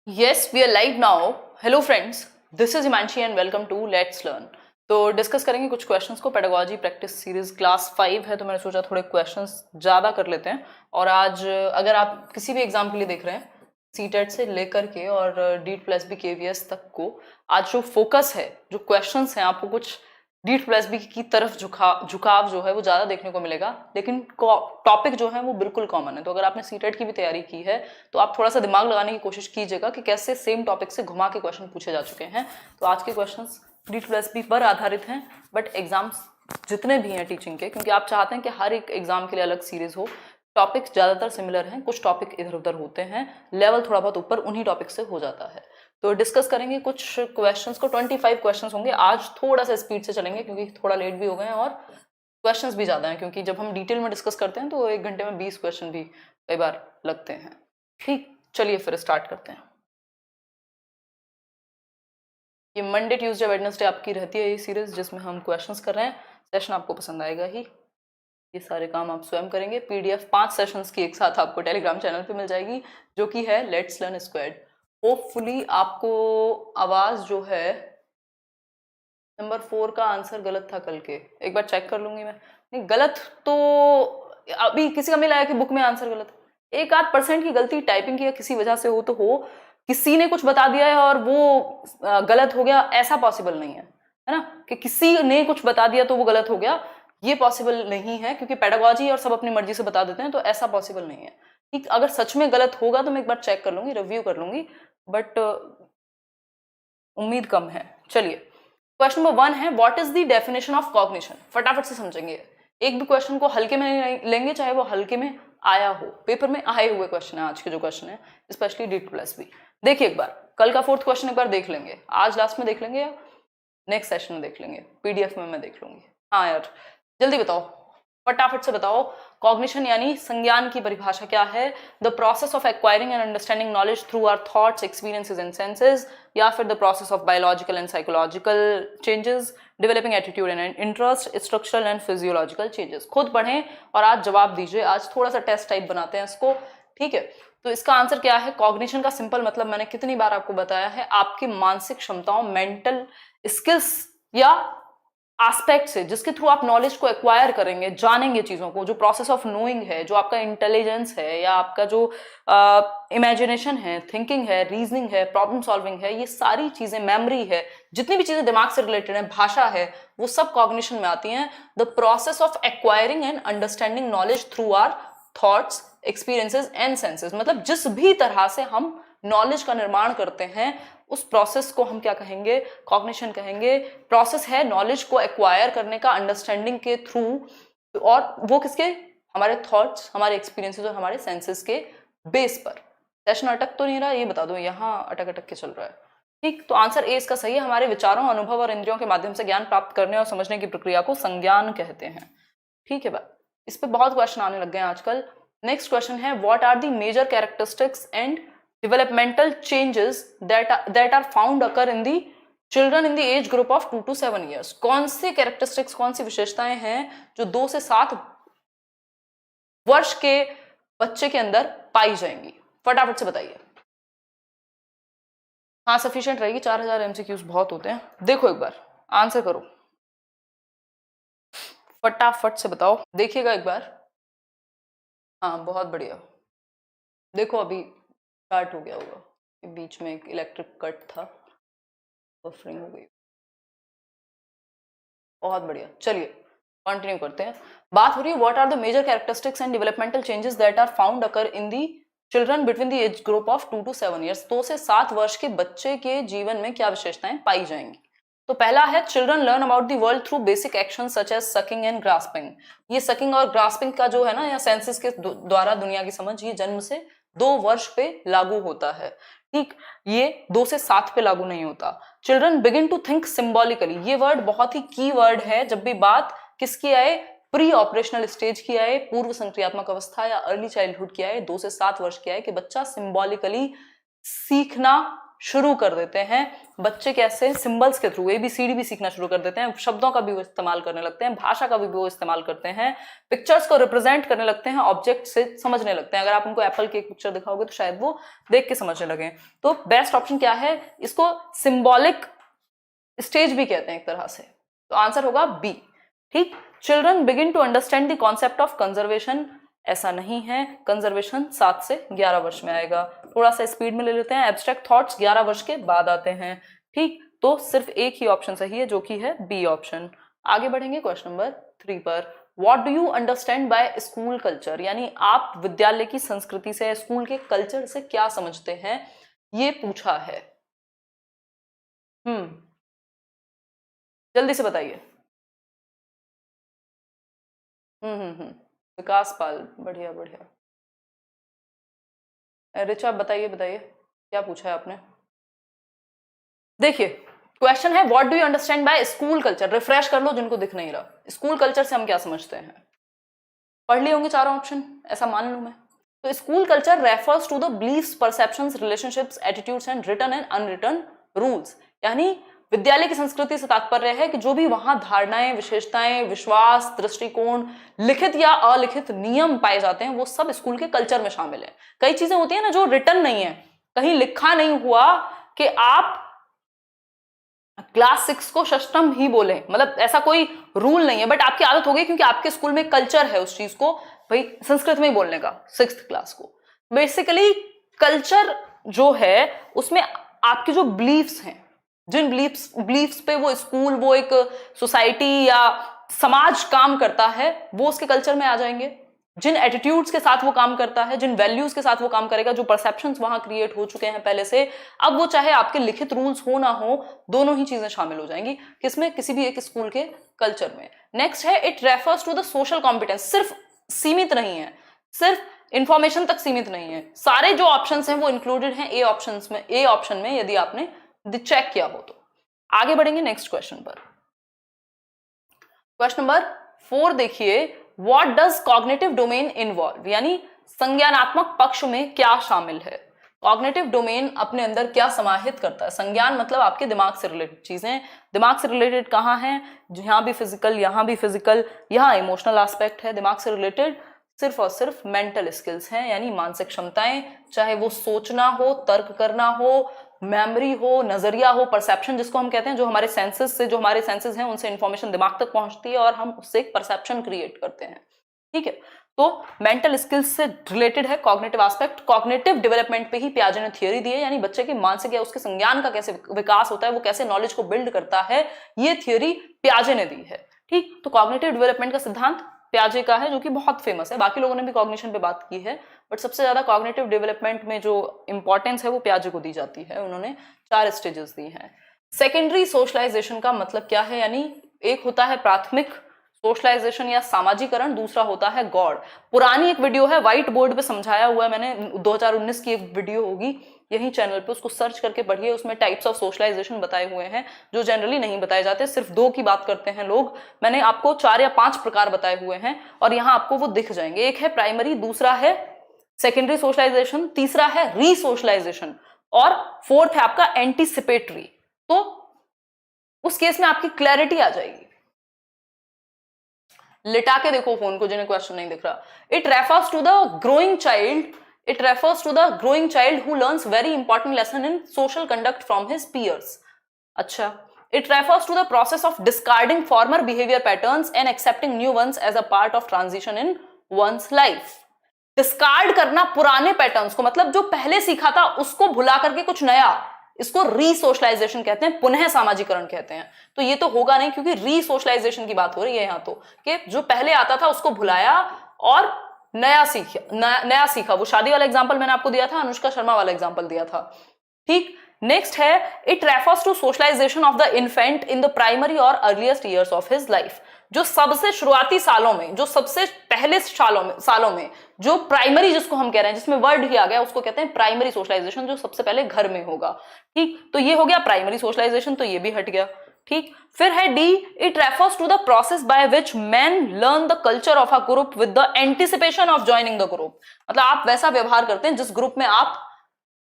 Yes, we are live now. Hello friends, this is Himanshi and welcome to Let's Learn. तो discuss करेंगे कुछ questions को। Pedagogy practice series class 5 है तो मैंने सोचा थोड़े क्वेश्चंस ज़्यादा कर लेते हैं। और आज अगर आप किसी भी एग्जाम के लिए देख रहे हैं सीटेट से लेकर के और डीट प्लस बी केवीएस तक को, आज जो फोकस है, जो क्वेश्चंस हैं, आपको कुछ डीट प्लस बी की तरफ झुकाव जो है वो ज़्यादा देखने को मिलेगा, लेकिन टॉपिक जो है वो बिल्कुल कॉमन है। तो अगर आपने सीटेट की भी तैयारी की है तो आप थोड़ा सा दिमाग लगाने की कोशिश कीजिएगा कि कैसे सेम टॉपिक से घुमा के क्वेश्चन पूछे जा चुके हैं। तो आज के क्वेश्चंस डीट प्लस बी पर आधारित हैं, बट एग्जाम्स जितने भी हैं टीचिंग के, क्योंकि आप चाहते हैं कि हर एक एग्जाम के लिए अलग सीरीज हो, टॉपिक ज़्यादातर सिमिलर हैं, कुछ टॉपिक इधर उधर होते हैं, लेवल थोड़ा बहुत ऊपर उन्हीं टॉपिक से हो जाता है। तो डिस्कस करेंगे कुछ क्वेश्चंस को। 25 क्वेश्चंस होंगे। आज थोड़ा सा स्पीड से चलेंगे क्योंकि थोड़ा लेट भी हो गए हैं और क्वेश्चंस भी ज़्यादा हैं, क्योंकि जब हम डिटेल में डिस्कस करते हैं तो 1 घंटे में 20 क्वेश्चन भी कई बार लगते हैं। ठीक, चलिए फिर स्टार्ट करते हैं। ये मंडे ट्यूसडे वेडनेसडे आपकी रहती है ये सीरीज, जिसमें हम क्वेश्चंस कर रहे हैं। सेशन आपको पसंद आएगा ही। ये सारे काम आप स्वयं करेंगे। पीडीएफ 5 सेशंस की एक साथ आपको टेलीग्राम चैनल पे मिल जाएगी, जो कि है लेट्स लर्न स्क्वाड। होपफुली आपको आवाज जो है, नंबर 4 का आंसर गलत था कल के, एक बार चेक कर लूंगी मैं। नहीं गलत तो अभी किसी का मिला है कि बुक में आंसर गलत है। 1-8% की गलती टाइपिंग की या किसी वजह से हो तो हो, किसी ने कुछ बता दिया है और वो गलत हो गया, ऐसा पॉसिबल नहीं है ना, कि किसी ने कुछ बता दिया तो वो गलत हो गया, ये पॉसिबल नहीं है, क्योंकि पेडागोजी और सब अपनी मर्जी से बता देते हैं, तो ऐसा पॉसिबल नहीं है। ठीक, अगर सच में गलत होगा तो मैं एक बार चेक कर लूंगी, रिव्यू कर लूंगी, बट उम्मीद कम है। चलिए, क्वेश्चन नंबर 1 है, what is the definition of cognition. फटाफट से समझेंगे। एक भी क्वेश्चन को हल्के में लेंगे, चाहे वो हल्के में आया हो, पेपर में आए हुए क्वेश्चन है आज के जो क्वेश्चन है, स्पेशली डीट प्लस बी। देखिए एक बार, कल का 4th क्वेश्चन एक बार देख लेंगे, आज लास्ट में देख लेंगे या नेक्स्ट सेशन में देख लेंगे, पीडीएफ में मैं देख लूंगी। हाँ यार, जल्दी बताओ, फटाफट से बताओ। कॉग्निशन यानी संज्ञान की परिभाषा क्या है? The process of acquiring and understanding knowledge through our thoughts, experiences and senses, या फिर the process of biological and psychological changes, developing attitude and interest, structural and physiological changes. खुद पढ़ें और आज जवाब दीजिए। आज थोड़ा सा टेस्ट टाइप बनाते हैं इसको, ठीक है। तो इसका आंसर क्या है? कॉग्निशन का सिंपल मतलब मैंने कितनी बार आपको बताया है, आपकी मानसिक क्षमताओं, मेंटल स्किल्स या एस्पेक्ट से, जिसके थ्रू आप नॉलेज को एक्वायर करेंगे, जानेंगे चीजों को, जो प्रोसेस ऑफ नोइंग है, जो आपका इंटेलिजेंस है, या आपका जो इमेजिनेशन है, थिंकिंग है, रीजनिंग है, प्रॉब्लम सॉल्विंग है, ये सारी चीजें, मेमोरी है, जितनी भी चीजें दिमाग से रिलेटेड है, भाषा है, वो सब कॉग्निशन में आती हैं। The process of acquiring and understanding knowledge through our thoughts, experiences and senses, मतलब जिस भी तरह से हम नॉलेज का निर्माण करते हैं उस प्रोसेस को हम क्या कहेंगे? कॉग्निशन कहेंगे। प्रोसेस है नॉलेज को एक्वायर करने का अंडरस्टैंडिंग के थ्रू, और वो किसके? हमारे थॉट्स, हमारे एक्सपीरियंसेस और हमारे सेंसेस के बेस पर। सेशन अटक तो नहीं रहा, ये बता दो, यहाँ अटक अटक के चल रहा है। ठीक, तो आंसर ए इसका सही है। हमारे विचारों, अनुभव और इंद्रियों के माध्यम से ज्ञान प्राप्त करने और समझने की प्रक्रिया को संज्ञान कहते हैं। ठीक है भाई, इस पे बहुत क्वेश्चन आने लग गए हैं आजकल। नेक्स्ट क्वेश्चन है, what are the major characteristics and developmental changes that are found occur in the children in the age group of 2 to 7 years। कौन सी कैरेक्टरिस्टिक्स, कौन सी विशेषताएं हैं जो 2 से 7 वर्ष के बच्चे के अंदर पाई जाएंगी? फटाफट से बताइए। हाँ, सफिशिएंट रहेगी, 4000 एमसीक्यूज बहुत होते हैं। देखो एक बार आंसर करो, फटाफट से बताओ, देखिएगा एक बार। हाँ बहुत बढ़िया। देखो अभी स्टार्ट हो गया होगा, बीच में एक इलेक्ट्रिक कट था, बफरिंग हो गई। बहुत बढ़िया, चलिए कंटिन्यू करते हैं। बात हो रही है what are the major characteristics and developmental changes that are found occur in the children between the age group of 2 to 7 years। 2 से 7 वर्ष के बच्चे के जीवन में क्या विशेषताएं पाई जाएंगी? तो पहला है, children learn about the world through basic action such as sucking and grasping. ये सकिंग और ग्रास्पिंग का जो है ना, या सेंसेस के द्वारा दुनिया की समझ, ये जन्म से 2 वर्ष पे लागू होता है। ठीक, ये 2 से 7 पे लागू नहीं होता। Children begin to think symbolically, ये वर्ड बहुत ही की वर्ड है जब भी बात किसकी आए? प्री ऑपरेशनल स्टेज की आए, पूर्व संक्रियात्मक अवस्था या अर्ली चाइल्डहुड की आए, 2 से 7 वर्ष की आए, कि बच्चा सिंबॉलिकली सीखना शुरू कर देते हैं। बच्चे कैसे सिंबल्स के थ्रू ABCD भी सीखना शुरू कर देते हैं, शब्दों का भी वो इस्तेमाल करने लगते हैं, भाषा का भी वो इस्तेमाल करते हैं, पिक्चर्स को रिप्रेजेंट करने लगते हैं, ऑब्जेक्ट से समझने लगते हैं। अगर आप उनको एप्पल की एक पिक्चर दिखाओगे तो शायद वो देख के समझने लगे। तो बेस्ट ऑप्शन क्या है, इसको सिंबॉलिक स्टेज भी कहते हैं एक तरह से, तो आंसर होगा बी। ठीक, children begin to understand the concept of conservation, ऐसा नहीं है, कंजर्वेशन 7 से 11 वर्ष में आएगा। थोड़ा सा स्पीड में ले लेते हैं, एब्स्ट्रैक्ट थॉट्स 11 वर्ष के बाद आते हैं। ठीक, तो सिर्फ एक ही ऑप्शन सही है जो कि है बी ऑप्शन। आगे बढ़ेंगे क्वेश्चन नंबर 3 पर। What do you understand bye school culture, यानी आप विद्यालय की संस्कृति से, स्कूल के कल्चर से क्या समझते हैं, ये पूछा है। जल्दी से बताइए। विकास पाल, बढ़िया बढ़िया। रिचा बताइए बताइए क्या पूछा है आपने। देखिए क्वेश्चन है what do you understand bye school culture. Refresh कर लो जिनको दिख नहीं रहा, स्कूल कल्चर से हम क्या समझते हैं। पढ़ लिए होंगे चारों ऑप्शन, ऐसा मान लूं मैं। तो school culture refers to the beliefs, perceptions, relationships, attitudes and written and unwritten rules, यानी विद्यालय की संस्कृति से तात्पर्य है कि जो भी वहां धारणाएं, विशेषताएं, विश्वास, दृष्टिकोण, लिखित या अलिखित नियम पाए जाते हैं वो सब स्कूल के कल्चर में शामिल है। कई चीजें होती है ना जो रिटन नहीं है, कहीं लिखा नहीं हुआ कि आप क्लास 6 को षष्टम ही बोले, मतलब ऐसा कोई रूल नहीं है, बट आपकी आदत हो गई क्योंकि आपके स्कूल में कल्चर है उस चीज को भाई संस्कृत में ही बोलने का 6th क्लास को। बेसिकली कल्चर जो है उसमें आपके जो बिलीफ्स हैं, जिन बिलीफ्स पे वो स्कूल, वो एक सोसाइटी या समाज काम करता है, वो उसके कल्चर में आ जाएंगे। जिन एटीट्यूड्स के साथ वो काम करता है, जिन वैल्यूज के साथ वो काम करेगा, जो परसेप्शंस वहां क्रिएट हो चुके हैं पहले से, अब वो चाहे आपके लिखित रूल्स हो ना हो, दोनों ही चीजें शामिल हो जाएंगी किसमें, किसी भी एक स्कूल के कल्चर में। नेक्स्ट है it refers to the social competence, सिर्फ सीमित नहीं है, सिर्फ इंफॉर्मेशन तक सीमित नहीं है, सारे जो ऑप्शंस हैं वो इंक्लूडेड हैं ए ऑप्शन में यदि आपने चेक किया हो तो। आगे बढ़ेंगे नेक्स्ट क्वेश्चन पर। क्वेश्चन नंबर 4 देखिए, what does cognitive domain involve, यानी संज्ञानात्मक पक्ष में क्या शामिल है। कॉग्निटिव डोमेन अपने अंदर क्या समाहित करता है। संज्ञान मतलब आपके दिमाग से रिलेटेड चीजें, दिमाग से रिलेटेड कहाँ है, यहां भी फिजिकल, यहां भी फिजिकल, यहां इमोशनल एस्पेक्ट है। दिमाग से रिलेटेड सिर्फ और सिर्फ मेंटल स्किल्स हैं, यानी मानसिक क्षमताएं, चाहे वो सोचना हो, तर्क करना हो, मेमोरी हो, नजरिया हो, परसेप्शन जिसको हम कहते हैं, जो हमारे सेंसेस से, जो हमारे सेंसेस हैं उनसे इंफॉर्मेशन दिमाग तक पहुंचती है और हम उससे एक परसेप्शन क्रिएट करते हैं। ठीक है, तो मेंटल स्किल्स से रिलेटेड है कॉग्निटिव एस्पेक्ट। कॉग्निटिव डेवलपमेंट पे ही पियाजे ने थ्योरी दी है, यानी बच्चे के मानसिक या उसके संज्ञान का कैसे विकास होता है, वो कैसे नॉलेज को बिल्ड करता है, ये थ्योरी पियाजे ने दी है। ठीक, तो कॉग्निटिव डेवलपमेंट का सिद्धांत पियाजे का है, जो कि बहुत फेमस है। बाकी लोगों ने भी कॉग्निशन पे बात की है, बट सबसे ज्यादा कॉग्निटिव डेवलपमेंट में जो इंपॉर्टेंस है वो पियाजे को दी जाती है। उन्होंने 4 स्टेजेस दी हैं। सेकेंडरी सोशलाइजेशन का मतलब क्या है, यानी एक होता है प्राथमिक सोशलाइजेशन या सामाजिकरण, दूसरा होता है गौड़। पुरानी एक वीडियो है, व्हाइट बोर्ड पे समझाया हुआ है मैंने, 2019 की एक वीडियो होगी यही चैनल पे, उसको सर्च करके पढ़िए, उसमें टाइप्स ऑफ सोशलाइजेशन बताए हुए हैं जो जनरली नहीं बताए जाते, सिर्फ 2 की बात करते हैं लोग। मैंने आपको 4 या 5 प्रकार बताए हुए हैं और यहाँ आपको वो दिख जाएंगे। एक है प्राइमरी, दूसरा है सेकेंडरी सोशलाइजेशन, तीसरा है रीसोशलाइजेशन और 4th है आपका एंटीसिपेटरी। तो उस केस में आपकी क्लैरिटी आ जाएगी। लिटा के देखो फोन को जिन्हें क्वेश्चन नहीं दिख रहा। It refers to the growing child who learns very important lesson in social conduct from his peers. अच्छा, it refers to the process of discarding former behavior patterns and accepting new ones as a part of transition in one's life. Discard करना पुराने patterns को, मतलब जो पहले सीखा था उसको भुला करके कुछ नया, इसको रीसोशलाइजेशन कहते हैं, पुनः सामाजिकरण कहते हैं। तो ये तो होगा नहीं क्योंकि रीसोशलाइजेशन की बात हो रही है यहाँ, तो कि जो पहले आता था उसको भुलाया और नया सीखा। वो शादी वाला एग्जांपल मैंने आपको दिया था, अनुष्का शर्मा वाला एग्जांपल दिया था। ठीक, नेक्स्ट है it refers to socialization of the infant in the primary और earliest years of his life. जो सबसे शुरुआती सालों में, जो सबसे पहले सालों में जो प्राइमरी जिसको हम कह रहे हैं, जिसमें वर्ड ही आ गया, उसको कहते हैं प्राइमरी सोशलाइजेशन, जो सबसे पहले घर में होगा। ठीक, तो ये हो गया प्राइमरी सोशलाइजेशन, तो ये भी हट गया। ठीक, फिर है D, it refers to the process by which man learn the culture of a group with the anticipation of joining the group. मतलब आप वैसा व्यवहार करते हैं जिस ग्रुप में आप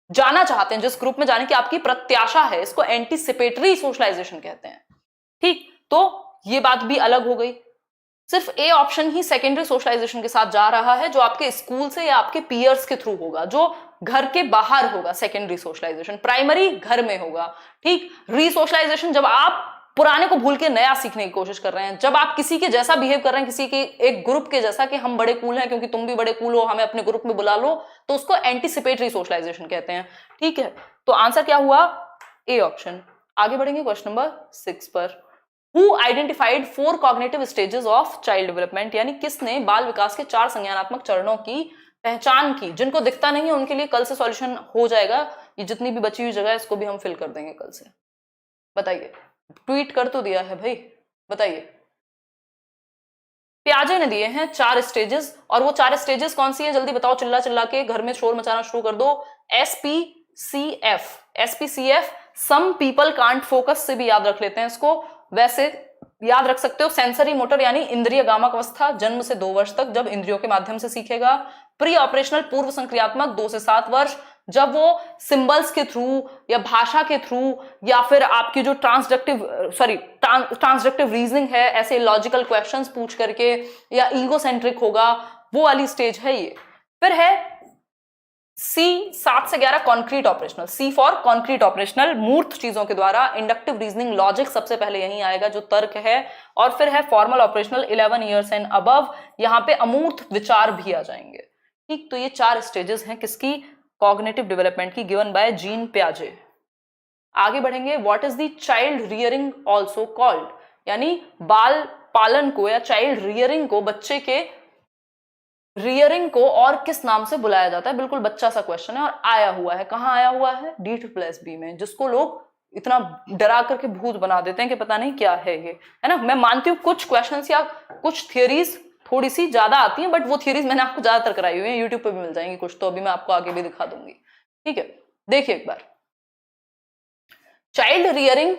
जाना चाहते हैं, जिस ग्रुप में जाने की आपकी प्रत्याशा है, इसको एंटीसिपेटरी सोशलाइजेशन कहते हैं। ठीक, तो ये बात भी अलग हो गई। सिर्फ ए ऑप्शन ही सेकेंडरी सोशलाइजेशन के साथ जा रहा है, जो आपके स्कूल से या आपके पीयर्स के थ्रू होगा, जो घर के बाहर होगा सेकेंडरी सोशलाइजेशन, प्राइमरी घर में होगा। ठीक, रीसोशलाइजेशन जब आप पुराने को भूल के नया सीखने की कोशिश कर रहे हैं, जब आप किसी के जैसा बिहेव कर रहे हैं, किसी के एक ग्रुप के जैसा कि हम बड़े कूल हैं क्योंकि तुम भी बड़े कूल हो, हमें अपने ग्रुप में बुला लो, तो उसको एंटीसिपेटरी सोशलाइजेशन कहते हैं। ठीक है, तो आंसर क्या हुआ? A option. आगे बढ़ेंगे क्वेश्चन नंबर 6 पर। Who identified 4 cognitive stages of child development, यानी किसने बाल विकास के 4 संज्ञानात्मक चरणों की पहचान की? जिनको दिखता नहीं है उनके लिए कल से सॉल्यूशन हो जाएगा, ये जितनी भी बची हुई जगह है इसको भी हम फिल कर देंगे कल से। बताइए, ट्वीट कर तो दिया है भाई, बताइए। प्याजे ने दिए हैं 4 स्टेजेस, और वो 4 स्टेजेस कौन सी है जल्दी बताओ, चिल्ला चिल्ला के घर में शोर मचाना शुरू कर दो। SPCF, SPCF some people can't focus से भी याद रख लेते हैं इसको, वैसे याद रख सकते हो। सेंसरी मोटर यानी इंद्रिय गामक अवस्था, जन्म से 2 वर्ष तक जब इंद्रियों के माध्यम से सीखेगा। प्री ऑपरेशनल पूर्व संक्रियात्मक 2 से 7 वर्ष, जब वो सिंबल्स के थ्रू या भाषा के थ्रू या फिर आपकी जो ट्रांसडक्टिव रीजनिंग है, ऐसे लॉजिकल क्वेश्चंस पूछ करके, या ईगोसेंट्रिक होगा, वो वाली स्टेज है ये। फिर है C 7 से 11 concrete operational, C for concrete operational, मूर्त चीजों के द्वारा, इंडक्टिव रीजनिंग लॉजिक सबसे पहले यहीं आएगा जो तर्क है। और फिर है formal operational 11 years and above, यहां पे अमूर्त विचार भी आ जाएंगे। ठीक, तो ये 4 स्टेजेस हैं किसकी? कॉग्निटिव डेवलपमेंट की, गिवन बाय जीन पियाजे। आगे बढ़ेंगे। What is the child rearing also called, यानी बाल पालन को या चाइल्ड रियरिंग को, बच्चे के रियरिंग को और किस नाम से बुलाया जाता है? बिल्कुल बच्चा सा क्वेश्चन है और आया हुआ है, कहां आया हुआ है? D+B में, जिसको लोग इतना डरा करके भूत बना देते हैं कि पता नहीं क्या है ये, है ना। मैं मानती हूँ कुछ क्वेश्चंस या कुछ थियरीज थोड़ी सी ज्यादा आती हैं, बट वो थियरीज मैंने आपको ज्यादातर कराई हुई है, यूट्यूब पे भी मिल जाएंगी कुछ, तो अभी मैं आपको आगे भी दिखा दूंगी। ठीक है, देखिए एक बार, चाइल्ड रियरिंग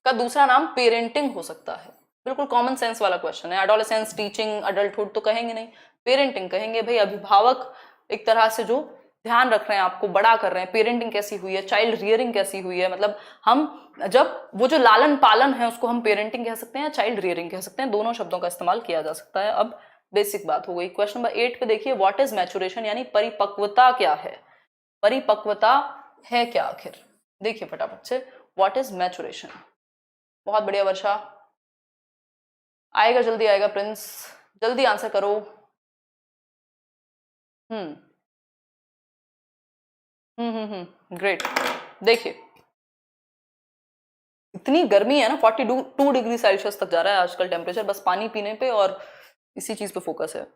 का दूसरा नाम पेरेंटिंग हो सकता है। बिल्कुल कॉमन सेंस वाला क्वेश्चन है। एडोलेसेंस, टीचिंग, अडल्टहुड तो कहेंगे नहीं, पेरेंटिंग कहेंगे। भाई अभिभावक एक तरह से जो ध्यान रख रहे हैं, आपको बड़ा कर रहे हैं, पेरेंटिंग कैसी हुई है, चाइल्ड रियरिंग कैसी हुई है, मतलब हम जब वो जो लालन पालन है उसको हम पेरेंटिंग कह सकते हैं या चाइल्ड रियरिंग कह सकते हैं, दोनों शब्दों का इस्तेमाल किया जा सकता है। अब बेसिक बात हो गई। क्वेश्चन नंबर 8 पे देखिए, व्हाट इज मैचुरेशन, यानी परिपक्वता क्या है? परिपक्वता है क्या आखिर? देखिए फटाफट से, व्हाट इज मैचुरेशन। बहुत बढ़िया वर्षा, आएगा जल्दी आएगा, प्रिंस जल्दी आंसर करो। ग्रेट। देखिए इतनी गर्मी है ना, 42 डिग्री सेल्सियस तक जा रहा है आजकल टेम्परेचर, बस पानी पीने पे और इसी चीज पे फोकस है।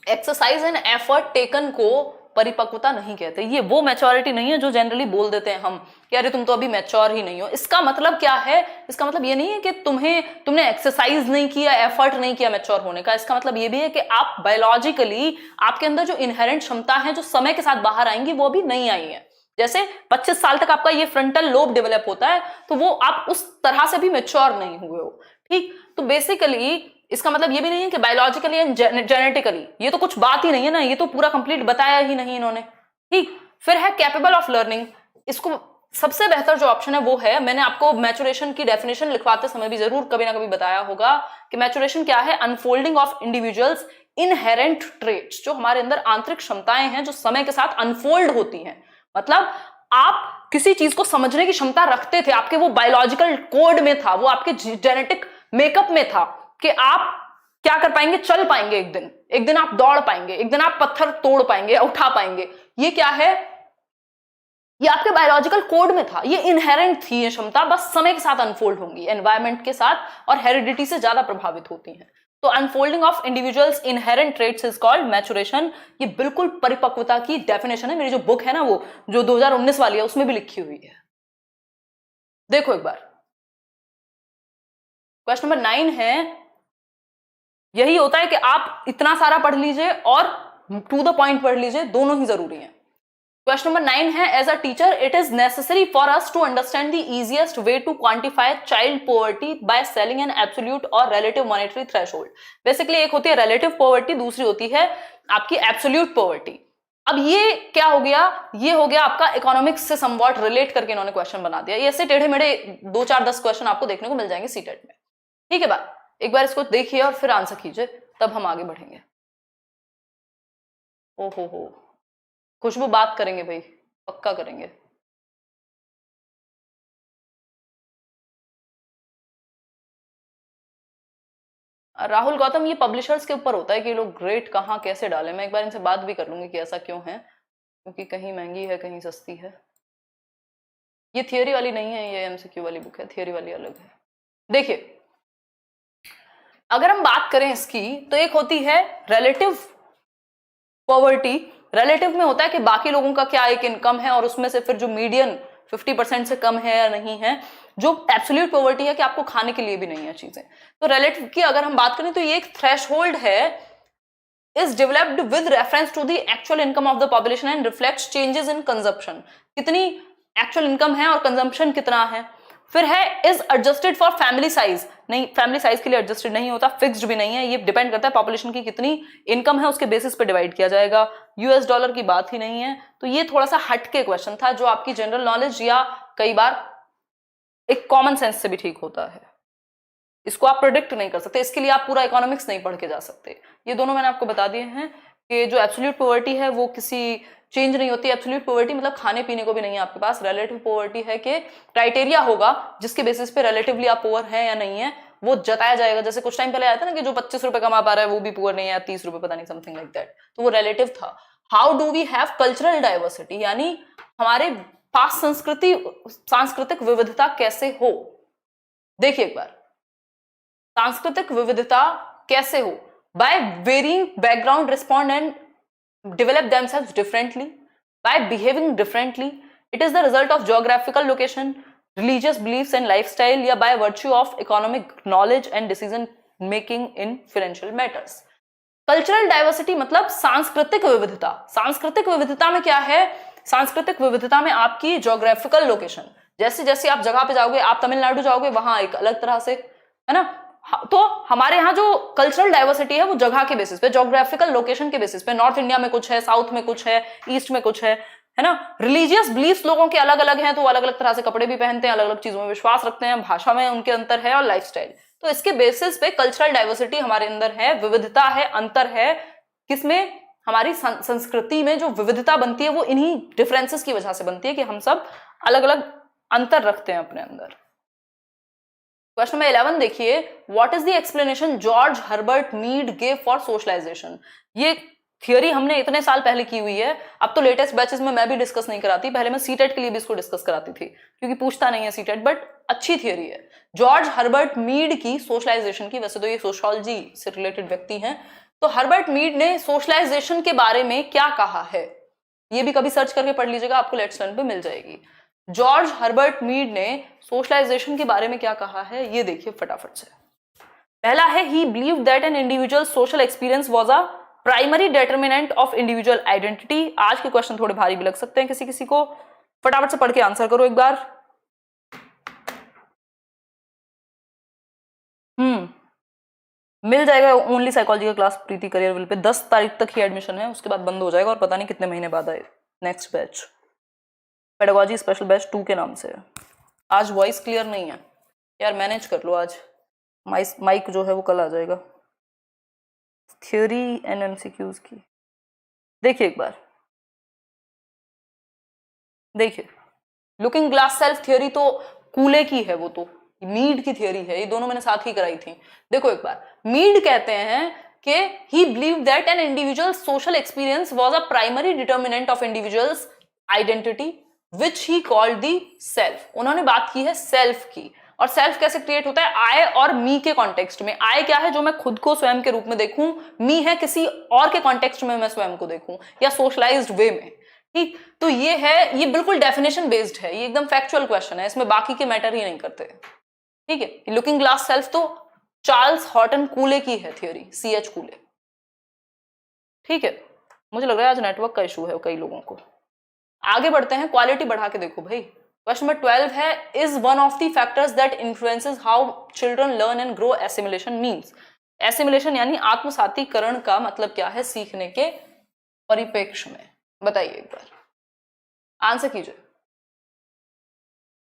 एक्सरसाइज एंड एफर्ट टेकन को परिपक्वता नहीं कहते। ये वो मैच्योरिटी नहीं है जो जनरली बोल देते हैं हम कि अरे तुम तो अभी मैच्योर ही नहीं हो। इसका मतलब क्या है? इसका मतलब ये नहीं है कि तुमने एक्सरसाइज नहीं किया, एफर्ट नहीं किया मैच्योर होने का। इसका मतलब ये भी है कि आप बायोलॉजिकली, आपके अंदर जो इनहेरेंट क्षमता है जो समय के साथ बाहर आएंगी वो अभी नहीं आई है। जैसे 25 साल तक आपका ये फ्रंटल लोब डेवलप होता है, तो वो आप उस तरह से भी मैच्योर नहीं हुए हो। ठीक, तो बेसिकली इसका मतलब ये भी नहीं है कि बायोलॉजिकली एंड जेनेटिकली, ये तो कुछ बात ही नहीं है ना, ये तो पूरा कंप्लीट बताया ही नहीं इन्होंने। ठीक, फिर है कैपेबल ऑफ लर्निंग। इसको सबसे बेहतर जो ऑप्शन है वो है, मैंने आपको मैचुरेशन की डेफिनेशन लिखवाते समय भी जरूर कभी ना कभी बताया होगा कि मैचुरेशन क्या है? Unfolding of individual's inherent traits, जो हमारे अंदर आंतरिक क्षमताएं हैं जो समय के साथ अनफोल्ड होती हैं। मतलब आप किसी चीज को समझने की क्षमता रखते थे, आपके वो बायोलॉजिकल कोड में था, वो आपके जेनेटिक मेकअप में था कि आप क्या कर पाएंगे, चल पाएंगे, एक दिन आप दौड़ पाएंगे, एक दिन आप पत्थर तोड़ पाएंगे, उठा पाएंगे। ये क्या है? ये आपके बायोलॉजिकल कोड में था, ये इनहेरेंट थी ये क्षमता, बस समय के साथ अनफोल्ड होंगी, एनवायरमेंट के साथ और हेरिडिटी से ज्यादा प्रभावित होती हैं। तो unfolding of individual's inherent traits is called maturation. ये बिल्कुल परिपक्वता की डेफिनेशन है। मेरी जो बुक है ना, वो जो 2019 वाली है, उसमें भी लिखी हुई है। देखो एक बार, क्वेश्चन नंबर 9 है, यही होता है कि आप इतना सारा पढ़ लीजिए और टू द पॉइंट पढ़ लीजिए, दोनों ही जरूरी हैं। क्वेश्चन नंबर 9 है, as a teacher it is necessary for us to understand the easiest way to quantify child poverty by selling an absolute और रिलेटिव मॉनेटरी थ्रेशोल्ड। बेसिकली एक होती है रिलेटिव पॉवर्टी, दूसरी होती है आपकी एब्सोल्यूट पॉवर्टी। अब ये क्या हो गया, ये हो गया आपका इकोनॉमिक्स से समवॉट रिलेट करके इन्होंने क्वेश्चन बना दिया। ये ऐसे टेढ़े मेढ़े 2 4 10 क्वेश्चन आपको देखने को मिल जाएंगे सीटेट में। ठीक है बात, एक बार इसको देखिए और फिर आंसर कीजिए, तब हम आगे बढ़ेंगे। हो खुशबू बात करेंगे भाई, पक्का करेंगे। राहुल गौतम, ये पब्लिशर्स के ऊपर होता है कि ये लोग ग्रेड कहाँ कैसे डालें। मैं एक बार इनसे बात भी कर लूंगी कि ऐसा क्यों है, क्योंकि कहीं महंगी है कहीं सस्ती है। ये थियोरी वाली नहीं है, ये एमसीक्यू वाली बुक है, थियोरी वाली अलग है। देखिए अगर हम बात करें इसकी, तो एक होती है रिलेटिव पॉवर्टी। रिलेटिव में होता है कि बाकी लोगों का क्या एक इनकम है और उसमें से फिर जो मीडियन 50% से कम है या नहीं है। जो एब्सोल्यूट पॉवर्टी है कि आपको खाने के लिए भी नहीं है चीजें। तो रिलेटिव की अगर हम बात करें तो ये एक थ्रेशहोल्ड है, is developed with reference to the actual income of the population and reflects changes in consumption। कितनी एक्चुअल इनकम है और कंजम्पशन कितना है। फिर है is adjusted for family size, नहीं फैमिली साइज के लिए एडजस्टेड नहीं होता, फिक्स्ड भी नहीं है, ये डिपेंड करता है पॉपुलेशन की कितनी इनकम है उसके बेसिस पे डिवाइड किया जाएगा। यूएस डॉलर की बात ही नहीं है। तो ये थोड़ा सा हटके क्वेश्चन था जो आपकी जनरल नॉलेज या कई बार एक कॉमन सेंस से भी ठीक होता है। इसको आप प्रोडिक्ट नहीं कर सकते, इसके लिए आप पूरा इकोनॉमिक्स नहीं पढ़ के जा सकते। ये दोनों मैंने आपको बता दिए हैं कि जो एब्सोल्यूट पॉवर्टी है वो किसी चेंज नहीं होती। एब्सोल्यूट पॉवर्टी मतलब खाने पीने को भी नहीं है आपके पास। रिलेटिव पॉवर्टी है कि क्राइटेरिया होगा जिसके बेसिस पे रिलेटिवली आप पुअर है या नहीं है वो जताया जाएगा। जैसे कुछ टाइम पहले आया था ना कि जो 25 रुपए कमा पा रहा है वो भी पुअर नहीं है, 30 रुपए पता नहीं समथिंग लाइक दैट, तो वो रिलेटिव था। How do we have cultural diversity, यानी हमारे पास सांस्कृतिक विविधता कैसे हो। देखिए एक बार सांस्कृतिक विविधता कैसे हो, by varying background respond and develop themselves differently by behaving differently। it is the result of geographical location, religious beliefs and lifestyle, या by virtue of economic knowledge and decision making in financial matters। Cultural diversity मतलब सांस्कृतिक विविधता। सांस्कृतिक विविधता में क्या है, सांस्कृतिक विविधता में आपकी ज्योग्राफिकल लोकेशन, जैसे जैसे आप जगह पे जाओगे, आप तमिलनाडु जाओगे वहां एक अलग तरह से है ना। तो हमारे यहाँ जो कल्चरल डाइवर्सिटी है वो जगह के बेसिस पे, ज्योग्राफिकल लोकेशन के बेसिस पे, नॉर्थ इंडिया में कुछ है, साउथ में कुछ है, ईस्ट में कुछ है ना। रिलीजियस बिलीफ्स लोगों के अलग अलग हैं, तो अलग अलग तरह से कपड़े भी पहनते हैं, अलग अलग चीजों में विश्वास रखते हैं, भाषा में उनके अंतर है और लाइफस्टाइल। तो इसके बेसिस पे कल्चरल डाइवर्सिटी हमारे अंदर है, विविधता है, अंतर है। किसमें, हमारी संस्कृति में जो विविधता बनती है वो इन्हीं डिफरेंसेस की वजह से बनती है कि हम सब अलग अलग अंतर रखते हैं अपने अंदर। क्वेश्चन नंबर 11 देखिए, what is the explanation George Herbert Mead gave for socialization. ये थियोरी हमने इतने साल पहले की हुई है, अब तो लेटेस्ट बैचेस में मैं भी डिस्कस नहीं कराती, पहले मैं सीटेट के लिए भी इसको डिस्कस कराती थी क्योंकि पूछता नहीं है सीटेट, बट अच्छी थियोरी है। जॉर्ज हर्बर्ट मीड की सोशलाइजेशन की, वैसे तो ये सोशियोलॉजी से रिलेटेड व्यक्ति हैं, तो हर्बर्ट मीड ने सोशलाइजेशन के बारे में क्या कहा है ये भी कभी सर्च करके पढ़ लीजिएगा, आपको लेट्स लर्न पे मिल जाएगी। जॉर्ज हर्बर्ट मीड ने सोशलाइजेशन के बारे में क्या कहा है ये देखिए फटाफट से। पहला है, ही believed that an individual social experience was a primary determinant of individual identity. आज के क्वेश्चन थोड़े भारी भी लग सकते हैं किसी किसी को, फटाफट से पढ़ के आंसर करो एक बार। मिल जाएगा ओनली साइकोलॉजी का class Preeti career will pay, 10 तारीख तक ही एडमिशन है, उसके बाद बंद हो जाएगा और पता नहीं कितने महीने बाद आए next batch. Pedagogy special batch 2 के नाम से। आज वॉइस क्लियर नहीं है यार, मैनेज कर लो, आज माइक जो है वो कल आ जाएगा। थ्योरी एंड एमसीक्यूज की देखिए एक बार, देखिए लुकिंग ग्लास सेल्फ थ्योरी तो कूले की है, वो तो मीड की थ्योरी है, ये दोनों मैंने साथ ही कराई थी। देखो एक बार, मीड कहते हैं कि ही believed that an individual social experience was a primary determinant of individuals identity which he called the self. उन्होंने बात की है सेल्फ की, और सेल्फ कैसे क्रिएट होता है, आई और मी के कॉन्टेक्स्ट में। आई क्या है, जो मैं खुद को स्वयं के रूप में देखूं, मी है किसी और के कॉन्टेक्स्ट में मैं स्वयं को देखूं या सोशलाइज्ड वे में। ठीक, तो ये है, ये बिल्कुल डेफिनेशन बेस्ड है, ये एकदम फैक्चुअल क्वेश्चन है, इसमें बाकी के मैटर ही नहीं करते। ठीक है, लुकिंग ग्लास सेल्फ तो चार्ल्स हॉटन कूले की है थ्योरी, सीएच कूले। ठीक है, मुझे लग रहा है आज नेटवर्क का इशू है कई लोगों को। आगे बढ़ते हैं, क्वालिटी बढ़ा के देखो भाई। क्वेश्चन नंबर 12 है, is one of the factors that influences how children learn and grow assimilation means. Assimilation यानी आत्मसातीकरण का मतलब क्या है सीखने के परिप्रेक्ष्य में, बताइए एक बार, आंसर कीजिए,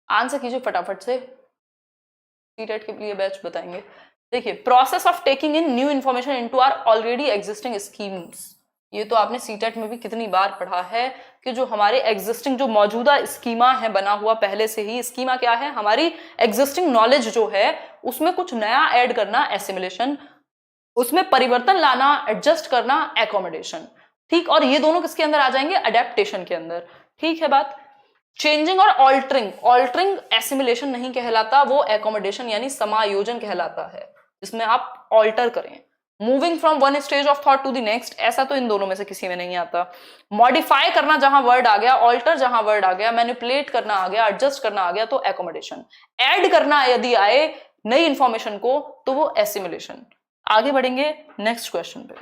आंसर कीजिए फटाफट से, सीटेट के लिए बैच बताएंगे। देखिए, process of taking in new information into our already existing schemes, ये तो आपने सीटेट में भी कितनी बार पढ़ा है कि जो हमारे एग्जिस्टिंग जो मौजूदा स्कीमा है बना हुआ पहले से ही, स्कीमा क्या है, हमारी एग्जिस्टिंग नॉलेज जो है उसमें कुछ नया ऐड करना एसिमिलेशन, उसमें परिवर्तन लाना एडजस्ट करना एकोमोडेशन, ठीक। और ये दोनों किसके अंदर आ जाएंगे, अडेप्टेशन के अंदर, ठीक है बात। चेंजिंग और ऑल्टरिंग, ऑल्टरिंग एसिमिलेशन नहीं कहलाता, वो एकोमोडेशन यानी समायोजन कहलाता है, जिसमें आप ऑल्टर करें। Moving from one stage of thought to the next, ऐसा तो इन दोनों में से किसी में नहीं आता। मॉडिफाई करना जहां वर्ड आ गया, ऑल्टर जहां वर्ड आ गया, मैनिपुलेट करना आ गया, एडजस्ट करना आ गया तो एकोमोडेशन। ऐड करना यदि आए नई इंफॉर्मेशन को तो वो एसिमिलेशन। आगे बढ़ेंगे नेक्स्ट क्वेश्चन पे।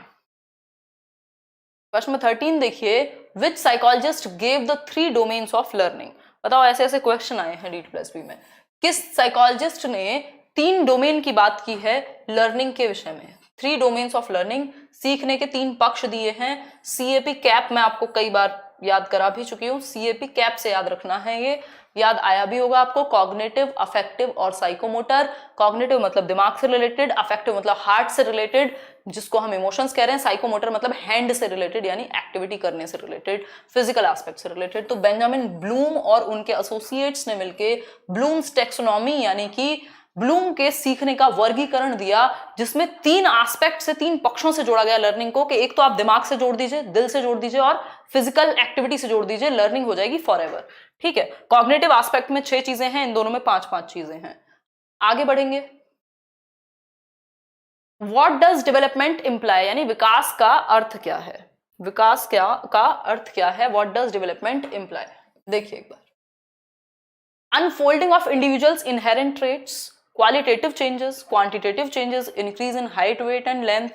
क्वेश्चन नंबर 13 देखिए, which psychologist gave the 3 domains of learning. बताओ, ऐसे ऐसे क्वेश्चन आए हैं DT+B में, किस साइकोलॉजिस्ट ने 3 डोमेन की बात की है लर्निंग के विषय में। 3 डोमेन्स ऑफ लर्निंग, सीखने के 3 पक्ष दिए हैं। CAP कैप मैं आपको कई बार याद करा भी चुकी हूँ, CAP कैप से याद रखना है, ये याद आया भी होगा आपको। कॉग्निटिव, अफेक्टिव और साइकोमोटर। कॉग्निटिव मतलब दिमाग से रिलेटेड, अफेक्टिव मतलब हार्ट से रिलेटेड जिसको हम इमोशंस कह रहे हैं, साइकोमोटर मतलब हैंड से रिलेटेड यानी एक्टिविटी करने से रिलेटेड, फिजिकल एस्पेक्ट से रिलेटेड। तो बेंजामिन ब्लूम और उनके एसोसिएट्स ने मिलके ब्लूम्स टेक्सोनॉमी यानी कि ब्लूम के सीखने का वर्गीकरण दिया, जिसमें 3 एस्पेक्ट से, 3 पक्षों से जोड़ा गया लर्निंग को, कि एक तो आप दिमाग से जोड़ दीजिए, दिल से जोड़ दीजिए और फिजिकल एक्टिविटी से जोड़ दीजिए, लर्निंग हो जाएगी फॉरएवर, ठीक है। कॉग्निटिव एस्पेक्ट में 6 चीजें हैं, इन दोनों में 5-5 चीजें हैं। आगे बढ़ेंगे, व्हाट डज डेवलपमेंट इंप्लाई, यानी विकास का अर्थ क्या है, विकास क्या का अर्थ क्या है, व्हाट डज डेवलपमेंट इंप्लाई। देखिए एक बार, unfolding of individual's inherent traits, qualitative changes, quantitative changes, increase in height, weight and length,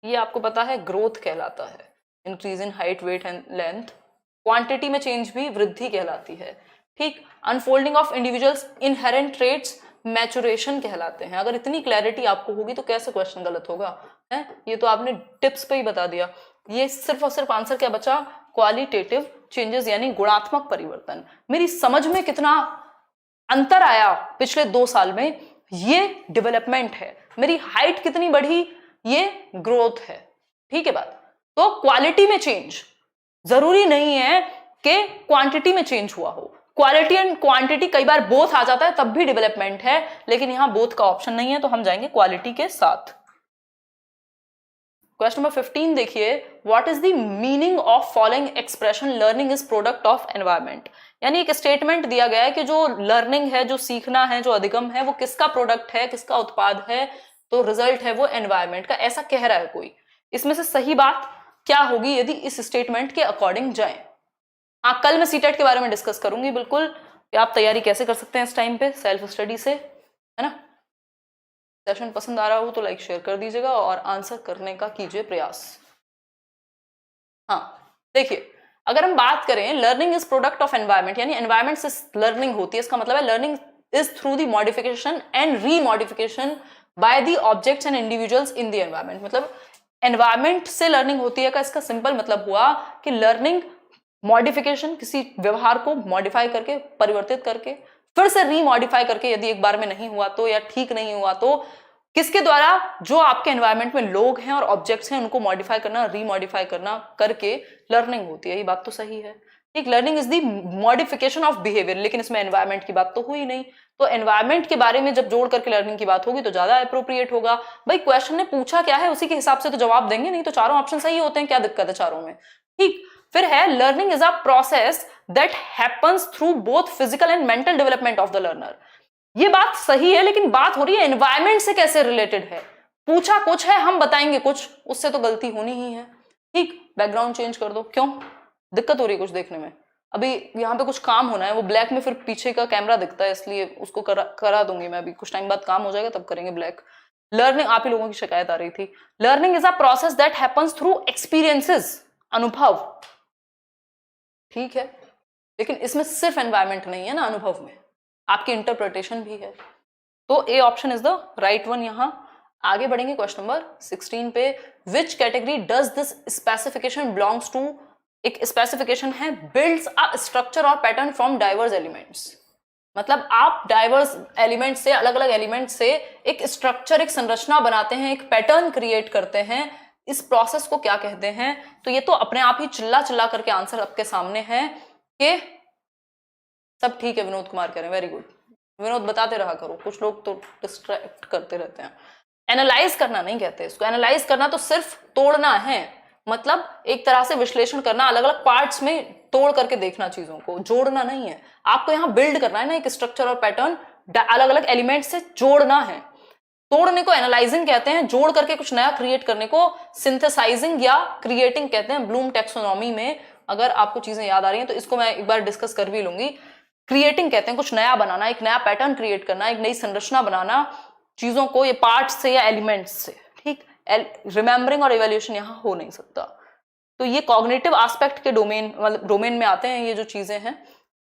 ये आपको पता है ग्रोथ कहलाता है, increase in height, weight and length. Quantity में चेंज भी वृद्धि कहलाती है, ठीक। Unfolding of individual's inherent traits maturation कहलाते हैं। अगर इतनी क्लैरिटी आपको होगी तो कैसे क्वेश्चन गलत होगा, है, ये तो आपने टिप्स पे ही बता दिया। ये सिर्फ और सिर्फ आंसर क्या बचा, क्वालिटेटिव चेंजेस यानी गुणात्मक परिवर्तन। मेरी समझ में कितना अंतर आया पिछले 2 साल में, ये डेवलपमेंट है। मेरी हाइट कितनी बढ़ी, ये ग्रोथ है, ठीक है बात। तो क्वालिटी में चेंज, जरूरी नहीं है कि क्वांटिटी में चेंज हुआ हो, क्वालिटी एंड क्वांटिटी कई बार बोथ आ जाता है तब भी डेवलपमेंट है, लेकिन यहां बोथ का ऑप्शन नहीं है तो हम जाएंगे क्वालिटी के साथ। क्वेश्चन नंबर 15 देखिए, what is the meaning of following expression learning is product of environment. यानी एक स्टेटमेंट दिया गया है कि जो लर्निंग है, जो सीखना है, जो अधिगम है, वो किसका प्रोडक्ट है, किसका उत्पाद है, तो रिजल्ट है वो एनवायरमेंट का, ऐसा कह रहा है कोई। इसमें से सही बात क्या होगी यदि इस स्टेटमेंट के अकॉर्डिंग जाए। हाँ, कल मैं सीटेट के बारे में डिस्कस करूंगी बिल्कुल, कि आप तैयारी कैसे कर सकते हैं इस टाइम पे सेल्फ स्टडी से, है ना। सेशन पसंद आ रहा हो तो लाइक शेयर कर दीजिएगा और आंसर करने का कीजिए प्रयास। हाँ देखिए, अगर हम बात करें learning is product of environment, यानी एनवायरमेंट से लर्निंग होती है, इसका मतलब है learning is through the modification and remodification by the objects and individuals in the environment. मतलब एनवायरमेंट से लर्निंग होती है का इसका सिंपल मतलब हुआ कि लर्निंग मॉडिफिकेशन, किसी व्यवहार को मॉडिफाई करके, परिवर्तित करके, फिर से रीमॉडिफाई करके, यदि एक बार में नहीं हुआ तो या ठीक नहीं हुआ तो किसके द्वारा, जो आपके एनवायरनमेंट में लोग हैं और ऑब्जेक्ट्स हैं उनको मॉडिफाई करना, रीमॉडिफाई करना करके लर्निंग होती है। ये बात तो सही है, ठीक। Learning is the modification of behaviour, लेकिन इसमें एनवायरनमेंट की बात तो हुई नहीं, तो एनवायरनमेंट के बारे में जब जोड़ करके लर्निंग की बात होगी तो ज्यादा अप्रोप्रिएट होगा। भाई क्वेश्चन ने पूछा क्या है उसी के हिसाब से तो जवाब देंगे, नहीं तो चारों ऑप्शन सही होते हैं, क्या दिक्कत है चारों में, ठीक। फिर है learning is a process that happens through both physical and mental development of the learner. ये बात सही है, लेकिन बात हो रही है एनवायरमेंट से कैसे रिलेटेड है। पूछा कुछ है, हम बताएंगे कुछ, उससे तो गलती होनी ही है, ठीक। बैकग्राउंड चेंज कर दो, क्यों दिक्कत हो रही है कुछ देखने में। अभी यहाँ पे कुछ काम होना है, वो ब्लैक में फिर पीछे का कैमरा दिखता है, इसलिए उसको करा दूंगी मैं, अभी कुछ टाइम बाद काम हो जाएगा तब करेंगे ब्लैक। लर्निंग, आप ही लोगों की शिकायत आ रही थी। Learning is a process that happens through experiences, अनुभव, ठीक है। लेकिन इसमें सिर्फ एनवायरमेंट नहीं है ना, अनुभव में आपकी इंटरप्रिटेशन भी है। तो A option is the right one. यहां आगे बढ़ेंगे क्वेश्चन नंबर 16 पे। Which category does this specification belongs to? एक स्पेसिफिकेशन है बिल्ड्स अ स्ट्रक्चर और पैटर्न फ्रॉम डाइवर्स एलिमेंट्स। मतलब आप डाइवर्स एलिमेंट से, अलग अलग एलिमेंट से एक स्ट्रक्चर, एक संरचना बनाते हैं, एक पैटर्न क्रिएट करते हैं। इस प्रोसेस को क्या कहते हैं? तो ये तो अपने आप ही चिल्ला चिल्ला करके आंसर आपके सामने है कि सब ठीक है। विनोद कुमार कह रहे हैं, वेरी गुड। विनोद बताते रहा करो, कुछ लोग तो डिस्ट्रैक्ट करते रहते हैं। एनालाइज करना नहीं कहते इसको। एनालाइज करना तो सिर्फ तोड़ना है, मतलब एक तरह से विश्लेषण करना, अलग अलग पार्ट्स में तोड़ करके देखना चीजों को, जोड़ना नहीं है। आपको यहाँ बिल्ड करना है ना एक स्ट्रक्चर और पैटर्न, अलग अलग एलिमेंट से जोड़ना है। तोड़ने को एनालाइजिंग कहते हैं, जोड़ करके कुछ नया क्रिएट करने को सिंथेसाइजिंग या क्रिएटिंग कहते हैं। ब्लूम टैक्सोनॉमी में अगर आपको चीजें याद आ रही हैं तो इसको मैं एक बार डिस्कस कर भी लूंगी। क्रिएटिंग कहते हैं कुछ नया बनाना, एक नया पैटर्न क्रिएट करना, एक नई संरचना बनाना चीजों को, ये पार्ट से या एलिमेंट्स से। ठीक, रिमेंबरिंग और इवैल्यूएशन यहां हो नहीं सकता। तो ये कॉग्निटिव एस्पेक्ट के डोमेन, मतलब डोमेन में आते हैं ये जो चीजें हैं।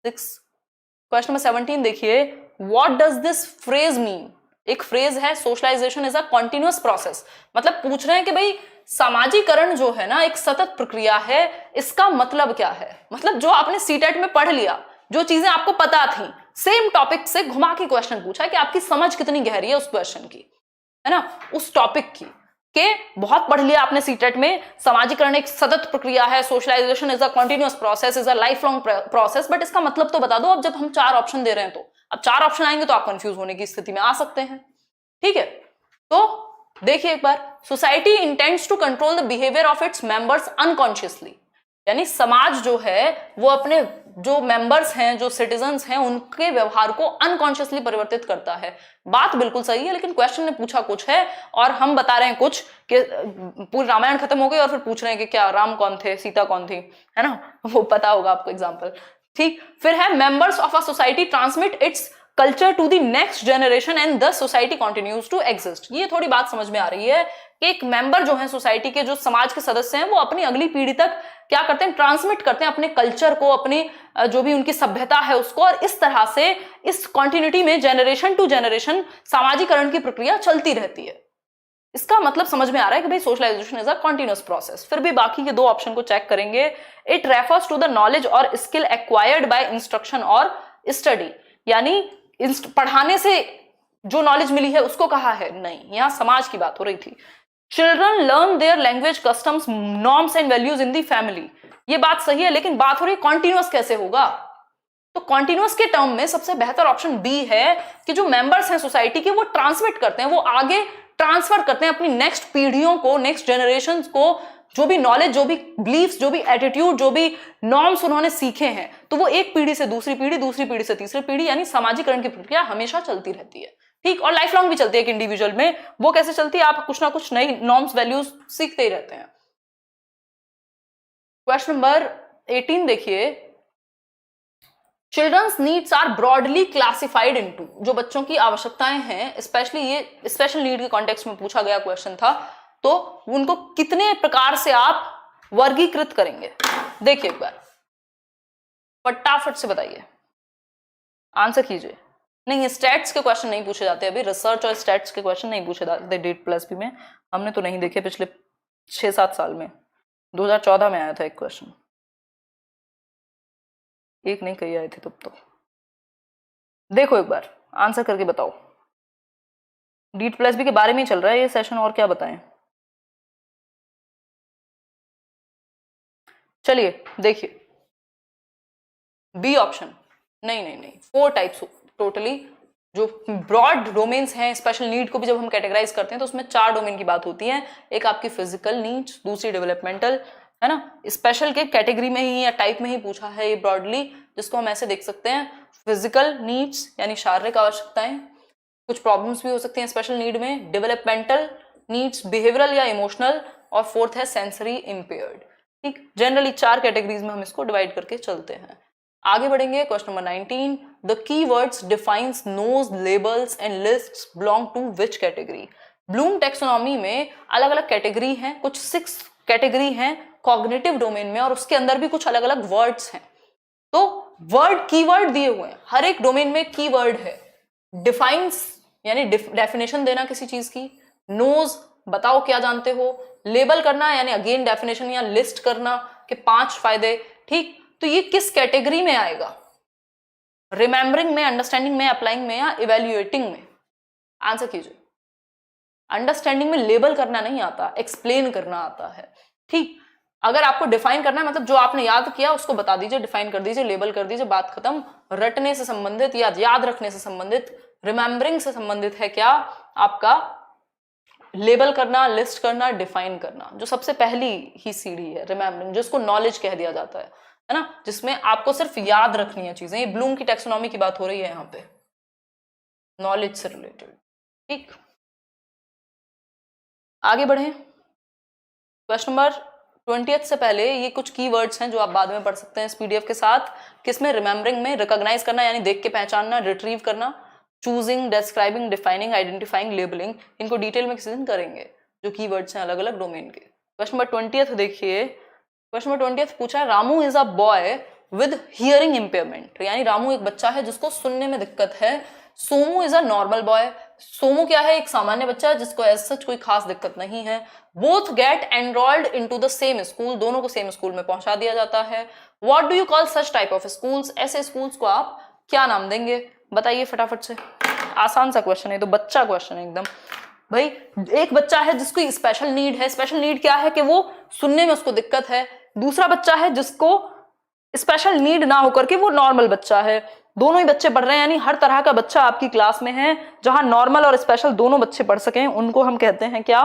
क्वेश्चन नंबर 17 देखिए, what does this phrase mean? एक फ्रेज है socialization is a continuous process. मतलब पूछ रहे हैं कि भाई सामाजिकरण जो है ना एक सतत प्रक्रिया है, इसका मतलब क्या है? मतलब जो आपने सीटेट में पढ़ लिया, जो चीजें आपको पता थी, सेम टॉपिक से घुमा के क्वेश्चन पूछा कि आपकी समझ कितनी गहरी है उस क्वेश्चन की, है ना, उस टॉपिक की। के बहुत पढ़ लिया आपने सीटेट में, सामाजिकरण एक सतत प्रक्रिया है, socialization is a continuous process, is a life long process, but इसका मतलब तो बता दो। अब जब हम 4 ऑप्शन दे रहे हैं तो अब 4 ऑप्शन आएंगे तो आप कंफ्यूज होने की स्थिति में आ सकते हैं। ठीक है, तो देखिए एक बार, society intends to control the behaviour of its members unconsciously. यानी समाज जो है वो अपने जो मेंबर्स हैं, जो सिटीजन्स हैं, उनके व्यवहार को अनकॉन्शियसली परिवर्तित करता है। बात बिल्कुल सही है, लेकिन क्वेश्चन ने पूछा कुछ है और हम बता रहे हैं कुछ कि पूरी रामायण खत्म हो गई और फिर पूछ रहे हैं कि क्या राम कौन थे, सीता कौन थी, है ना, वो पता होगा आपको एग्जाम्पल। ठीक, फिर है members of a society transmit its culture to the next generation and the society continues to exist. ये थोड़ी बात समझ में आ रही है कि एक मेंबर जो है सोसाइटी के, जो समाज के सदस्य हैं, वो अपनी अगली पीढ़ी तक क्या करते हैं, ट्रांसमिट करते हैं अपने कल्चर को, अपनी जो भी उनकी सभ्यता है उसको, और इस तरह से इस कॉन्टिन्यूटी में जनरेशन टू जनरेशन सामाजिकरण की प्रक्रिया चलती रहती है। इसका मतलब समझ में आ रहा है कि भाई socialization is a continuous process. फिर भी बाकी के 2 ऑप्शन को चेक करेंगे। It refers to the knowledge और स्किल एक्वायर्ड बाय इंस्ट्रक्शन और स्टडी। यानी पढ़ाने से जो नॉलेज मिली है उसको कहा है? नहीं, यहां समाज की बात हो रही थी। Children learn their language, customs, norms and values in the family. ये बात सही है, लेकिन बात हो रही कॉन्टिन्यूअस कैसे होगा? तो कॉन्टिन्यूअस के टर्म में सबसे बेहतर ऑप्शन बी है कि जो मेंबर्स हैं सोसाइटी के, वो ट्रांसमिट करते हैं, वो आगे ट्रांसफर करते हैं अपनी नेक्स्ट पीढ़ियों को, नेक्स्ट जनरेशन को, जो भी नॉलेज, जो भी बिलीफ्स, जो भी एटीट्यूड, जो भी नॉर्म्स उन्होंने सीखे हैं, तो वो एक पीढ़ी से दूसरी पीढ़ी, दूसरी पीढ़ी से तीसरी पीढ़ी, यानी सामाजिकरण की प्रक्रिया हमेशा चलती रहती है। ठीक, और लाइफ लॉन्ग भी चलती है। एक इंडिविजुअल में वो कैसे चलती है? आप कुछ ना कुछ नई नॉर्म्स, वैल्यूज सीखते ही रहते हैं। क्वेश्चन नंबर 18 देखिए, children's needs are broadly classified into. जो बच्चों की आवश्यकताएं हैं, स्पेशली ये स्पेशल नीड के कॉन्टेक्स्ट में पूछा गया क्वेश्चन था, तो उनको कितने प्रकार से आप वर्गीकृत करेंगे? देखिए एक बार, फटाफट से बताइए, आंसर कीजिए। नहीं, स्टैट्स के क्वेश्चन नहीं पूछे जाते अभी, रिसर्च और स्टैट्स के क्वेश्चन नहीं पूछे जाते डीट प्लस बी में। हमने तो नहीं देखे पिछले 6-7 साल में। 2014 में आया था एक क्वेश्चन, एक नहीं कई आए थे तब तो। देखो एक बार, आंसर करके बताओ। डीट प्लस बी के बारे में ही चल रहा है ये सेशन, और क्या बताएं। चलिए देखिए, बी ऑप्शन। नहीं, 4 टाइप्स टोटली। जो ब्रॉड डोमेन्स हैं, स्पेशल नीड को भी जब हम कैटेगराइज करते हैं तो उसमें 4 डोमेन की बात होती है। एक आपकी फिजिकल नीड्स, दूसरी डेवलपमेंटल, है ना, स्पेशल के कैटेगरी में ही या टाइप में ही पूछा है ये ब्रॉडली, जिसको हम ऐसे देख सकते हैं, फिजिकल नीड्स यानी शारीरिक आवश्यकताएं, कुछ प्रॉब्लम्स भी हो सकती हैं स्पेशल नीड में, डेवलपमेंटल नीड्स बिहेवियरल या इमोशनल, और 4th है सेंसरी इम्पेयर्ड। ठीक, जनरली 4 कैटेगरीज में हम इसको डिवाइड करके चलते हैं। आगे बढ़ेंगे, question number 19, the keywords defines knows, labels and lists belong to which category. Bloom taxonomy में अलग अलग कैटेगरी हैं, कुछ 6 कैटेगरी हैं कॉग्निटिव डोमेन में, और उसके अंदर भी कुछ अलग अलग वर्ड्स हैं। तो वर्ड कीवर्ड दिए हुए हैं, हर एक डोमेन में कीवर्ड है। डिफाइंस यानी डेफिनेशन देना किसी चीज की, नोज बताओ क्या जानते हो, लेबल करना यानी अगेन डेफिनेशन या लिस्ट करना कि 5 फायदे, ठीक। तो ये किस कैटेगरी में आएगा, रिमेंबरिंग में, अंडरस्टैंडिंग में, अप्लाइंग में या इवेल्युएटिंग में? आंसर कीजिए। अंडरस्टैंडिंग में लेबल करना नहीं आता, एक्सप्लेन करना आता है, ठीक। अगर आपको डिफाइन करना है मतलब जो आपने याद किया उसको बता दीजिए, डिफाइन कर दीजिए, लेबल कर दीजिए, बात खत्म। रटने से संबंधित या याद रखने से संबंधित, रिमेंबरिंग से संबंधित है क्या आपका लेबल करना, लिस्ट करना, डिफाइन करना, जो सबसे पहली ही सीढ़ी है रिमेंबरिंग, जिसको नॉलेज कह दिया जाता है ना, जिसमें आपको सिर्फ याद रखनी है चीजें। ये ब्लूम की टैक्सोनॉमी की बात हो रही है यहाँ पे, नॉलेज से रिलेटेड, ठीक। आगे बढ़े, क्वेश्चन नंबर 20 से पहले ये कुछ कीवर्ड्स हैं जो आप बाद में पढ़ सकते हैं इस पीडीएफ के साथ। किसमें? रिमेंबरिंग में। रिकॉग्नाइज करना यानी देख के पहचानना, रिट्रीव करना, choosing, describing, defining, identifying, labelling, इनको डिटेल में किसी दिन करेंगे जो कीवर्ड्स हैं अलग अलग डोमेन के। क्वेश्चन नंबर 20 देखिए, क्वेश्चन नंबर 20 पूछा है Ramu is a boy with hearing impairment, यानी रामू एक बच्चा है जिसको सुनने में दिक्कत है। Somu is a normal boy, Somu क्या है? एक सामान्य बच्चा है जिसको एज सच कोई खास दिक्कत नहीं है। Both get enrolled into the same school, दोनों को सेम स्कूल में पहुंचा दिया जाता है। What do you call such type of schools, ऐसे स्कूल्स को आप क्या नाम देंगे? बताइए फटाफट से। आसान सा क्वेश्चन है, तो बच्चा क्वेश्चन है एकदम। भाई एक बच्चा है जिसको स्पेशल नीड है, स्पेशल नीड क्या है कि वो सुनने में उसको दिक्कत है। दूसरा बच्चा है जिसको स्पेशल नीड ना होकर के वो नॉर्मल बच्चा है। दोनों ही बच्चे पढ़ रहे हैं, यानी हर तरह का बच्चा आपकी क्लास में है। जहां नॉर्मल और स्पेशल दोनों बच्चे पढ़ सकें उनको हम कहते हैं क्या?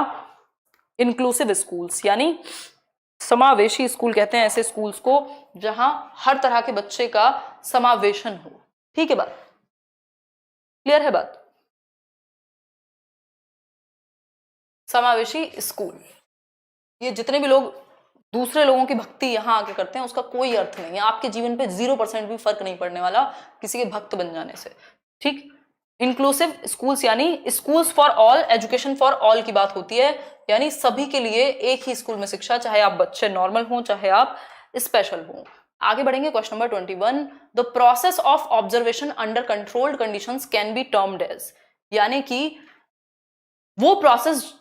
इंक्लूसिव स्कूल्स, यानी समावेशी स्कूल कहते हैं ऐसे स्कूल्स को जहां हर तरह के बच्चे का समावेशन हो। ठीक है बात, क्लियर है बात? समावेशी स्कूल, ये जितने भी लोग दूसरे लोगों की भक्ति यहां आके करते हैं उसका कोई अर्थ नहीं है, आपके जीवन पे 0% भी फर्क नहीं पड़ने वाला किसी के भक्त बन जाने से। ठीक, इंक्लूसिव स्कूल्स यानी schools for all, education for all की बात होती है, यानी सभी के लिए एक ही स्कूल में शिक्षा, चाहे आप बच्चे नॉर्मल हों चाहे आप स्पेशल हों। आगे बढ़ेंगे, question number 21, the process of observation under controlled conditions can be termed as, यानी कि वो process,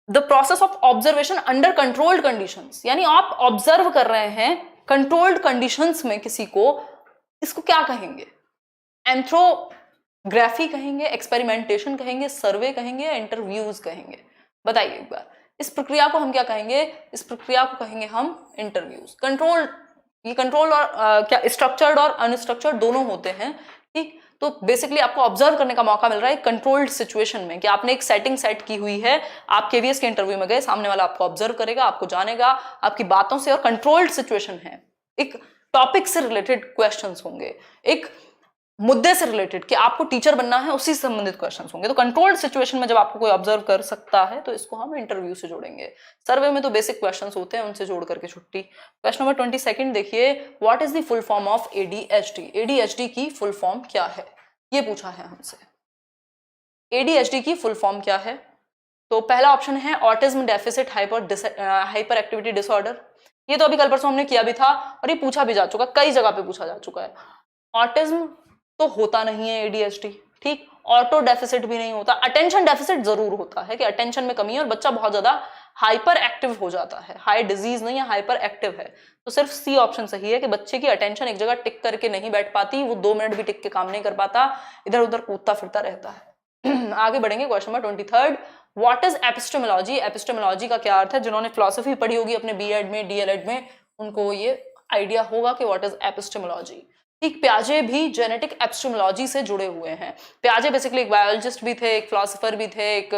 the process of observation under controlled conditions, यानी आप ऑब्जर्व कर रहे हैं कंट्रोल्ड कंडीशंस में किसी को, इसको क्या कहेंगे? एंथ्रोग्राफी कहेंगे, एक्सपेरिमेंटेशन कहेंगे, सर्वे कहेंगे, इंटरव्यूज कहेंगे? बताइए एक बार, इस प्रक्रिया को हम क्या कहेंगे? इस प्रक्रिया को कहेंगे हम इंटरव्यूज। कंट्रोल, ये कंट्रोल और क्या स्ट्रक्चर्ड और अनस्ट्रक्चर्ड दोनों होते हैं। ठीक, तो बेसिकली आपको ऑब्जर्व करने का मौका मिल रहा है कंट्रोल्ड सिचुएशन में, कि आपने एक सेटिंग सेट की हुई है, आप केवीएस के इंटरव्यू में गए, सामने वाला आपको ऑब्जर्व करेगा, आपको जानेगा आपकी बातों से, और कंट्रोल्ड सिचुएशन है, एक टॉपिक से रिलेटेड क्वेश्चंस होंगे, एक मुद्दे से रिलेटेड कि आपको टीचर बनना है उसी से संबंधित क्वेश्चंस होंगे। तो कंट्रोल्ड सिचुएशन में जब आपको कोई ऑब्जर्व कर सकता है तो इसको हम इंटरव्यू से जोड़ेंगे। सर्वे में तो बेसिक क्वेश्चंस होते हैं, उनसे जोड़ करके छुट्टी। क्वेश्चन नंबर 22 देखिए, what is the full form of ADHD, ADHD की फुल फॉर्म क्या है? ये पूछा है हमसे, एडीएचडी की फुल फॉर्म क्या है? तो पहला ऑप्शन है autism deficit hyper activity disorder. ये तो अभी कल परसों हमने किया भी था और ये पूछा भी जा चुका, कई जगह पे पूछा जा चुका है। ऑटिज्म तो होता नहीं है एडीएचडी, ठीक। ऑटो डेफिसिट भी नहीं होता, अटेंशन डेफिसिट जरूर होता है कि अटेंशन में कमी है और बच्चा बहुत ज्यादा हाइपर एक्टिव हो जाता है, हाई डिजीज नहीं है, हाइपर एक्टिव है। तो सिर्फ सी ऑप्शन सही है कि बच्चे की अटेंशन एक जगह टिक करके नहीं बैठ पाती, वो 2 मिनट भी टिक के काम नहीं कर पाता, इधर उधर कूदता फिरता रहता है। आगे बढ़ेंगे, question number 23, what is epistemology, epistemology का क्या अर्थ है? जिन्होंने फिलोसफी पढ़ी होगी अपने बीएड में, डीएलएड में, उनको ये आइडिया होगा कि व्हाट इज एपिस्टेमोलॉजी। ठीक, प्याजे भी जेनेटिक एपिस्टेमोलॉजी से जुड़े हुए हैं। प्याजे बेसिकली एक बायोलॉजिस्ट भी थे, एक फिलोसोफर भी थे, एक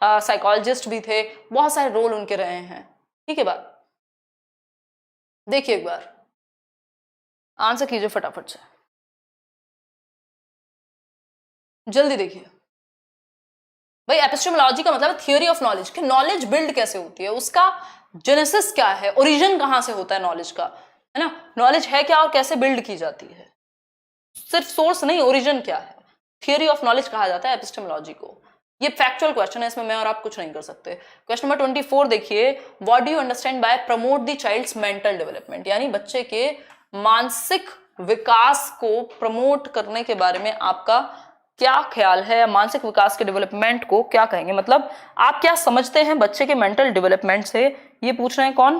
साइकोलॉजिस्ट भी थे, बहुत सारे रोल उनके रहे हैं। ठीक है बात, देखिए एक बार आंसर कीजिए फटाफट से, जल्दी देखिए। भाई एपिस्टेमोलॉजी का मतलब थियोरी ऑफ नॉलेज, कि नॉलेज बिल्ड कैसे होती है, उसका जेनेसिस क्या है, ओरिजिन कहां से होता है नॉलेज का, है ना? नॉलेज है क्या और कैसे बिल्ड की जाती है, सिर्फ सोर्स नहीं, ओरिजिन क्या है, थियोरी ऑफ नॉलेज कहा जाता है एपिस्टेमोलॉजी को। ये फैक्चुअल क्वेश्चन है, इसमें मैं और आप कुछ नहीं कर सकते। क्वेश्चन नंबर 24 देखिए, what do you understand by promote the child's mental development, यानी बच्चे के मानसिक विकास को प्रमोट करने के बारे में आपका क्या ख्याल है? मानसिक विकास के डेवलपमेंट को क्या कहेंगे? मतलब आप क्या समझते हैं बच्चे के मेंटल डेवलपमेंट से? ये पूछ रहे हैं कौन?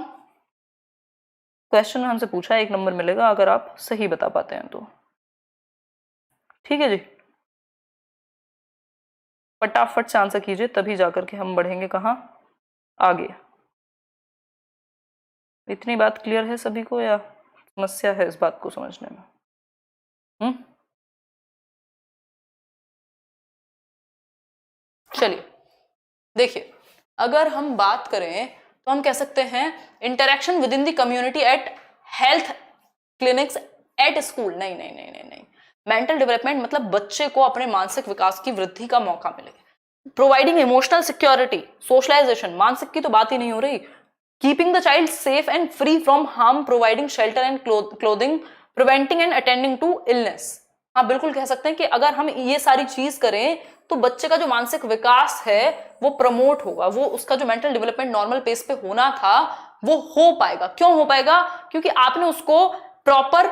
क्वेश्चन हमसे पूछा है, 1 नंबर मिलेगा अगर आप सही बता पाते हैं तो। ठीक है जी, फटाफट से आंसर कीजिए, तभी जाकर के हम बढ़ेंगे कहाँ आगे। इतनी बात क्लियर है सभी को या समस्या है इस बात को समझने में? चलिए देखिए, अगर हम बात करें तो हम कह सकते हैं interaction with in the community at health clinics at school. नहीं नहीं नहीं नहीं नहीं, मेंटल डेवलपमेंट मतलब बच्चे को अपने मानसिक विकास की वृद्धि का मौका मिले। प्रोवाइडिंग इमोशनल सिक्योरिटी, सोशलाइजेशन, मानसिक की तो बात ही नहीं हो रही। Keeping the child safe and free from harm, providing shelter and clothing, preventing and attending to illness. हाँ बिल्कुल कह सकते हैं कि अगर हम ये सारी चीज करें तो बच्चे का जो मानसिक विकास है वो प्रमोट होगा, वो उसका जो मेंटल डेवलपमेंट नॉर्मल पेस पे होना था वो हो पाएगा। क्यों हो पाएगा? क्योंकि आपने उसको प्रॉपर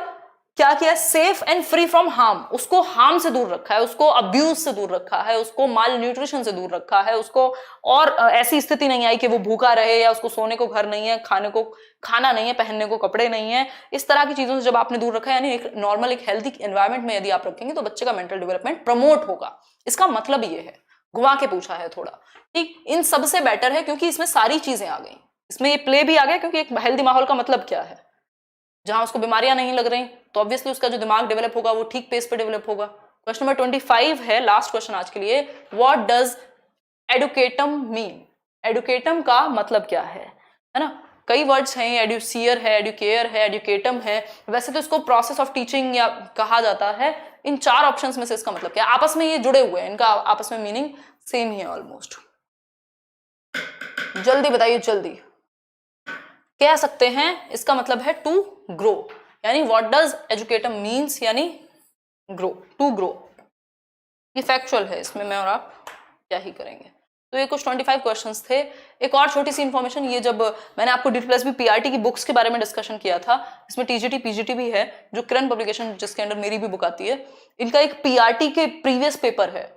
क्या किया? Safe and free from harm, उसको हार्म से दूर रखा है, उसको अब्यूज से दूर रखा है, उसको माल न्यूट्रिशन से दूर रखा है, उसको और ऐसी स्थिति नहीं आई कि वो भूखा रहे या उसको सोने को घर नहीं है, खाने को खाना नहीं है, पहनने को कपड़े नहीं है। इस तरह की चीजों से जब आपने दूर रखा है, यानी एक नॉर्मल एक हेल्थी एनवायरमेंट में यदि आप रखेंगे तो बच्चे का मेंटल डेवलपमेंट प्रमोट होगा। इसका मतलब ये है, घुमा के पूछा है थोड़ा, ठीक। इन सबसे बेटर है क्योंकि इसमें सारी चीजें आ गई, इसमें ये प्ले भी आ गया, क्योंकि एक हेल्दी माहौल का मतलब क्या है? जहां उसको बीमारियां नहीं लग रही तो ऑब्वियसली उसका जो दिमाग डेवलप होगा वो ठीक पेस पे डेवलप होगा। क्वेश्चन नंबर 25 है, लास्ट क्वेश्चन आज के लिए। What does एडुकेटम mean? एडुकेटम का मतलब क्या है ना? कई वर्ड्स हैं, एडुसियर है, एडुकेयर है, एडुकेटम है। वैसे तो इसको प्रोसेस ऑफ टीचिंग या कहा जाता है। इन 4 ऑप्शंस में से इसका मतलब क्या है? आपस में ये जुड़े हुए हैं, इनका आपस में मीनिंग सेम ही है ऑलमोस्ट। जल्दी बताइए जल्दी। कह सकते हैं इसका मतलब है टू ग्रो, यानी व्हाट डज एजुकेटम मीन्स, यानी ग्रो, टू ग्रो। ये फैक्चुअल है, इसमें मैं और आप क्या ही करेंगे। तो ये कुछ 25 क्वेश्चंस थे। एक और छोटी सी इंफॉर्मेशन, ये जब मैंने आपको D+B PRT की बुक्स के बारे में डिस्कशन किया था, इसमें TGT PGT भी है, जो किरण पब्लिकेशन जिसके अंडर मेरी भी बुक आती है, इनका एक PRT के प्रीवियस पेपर है।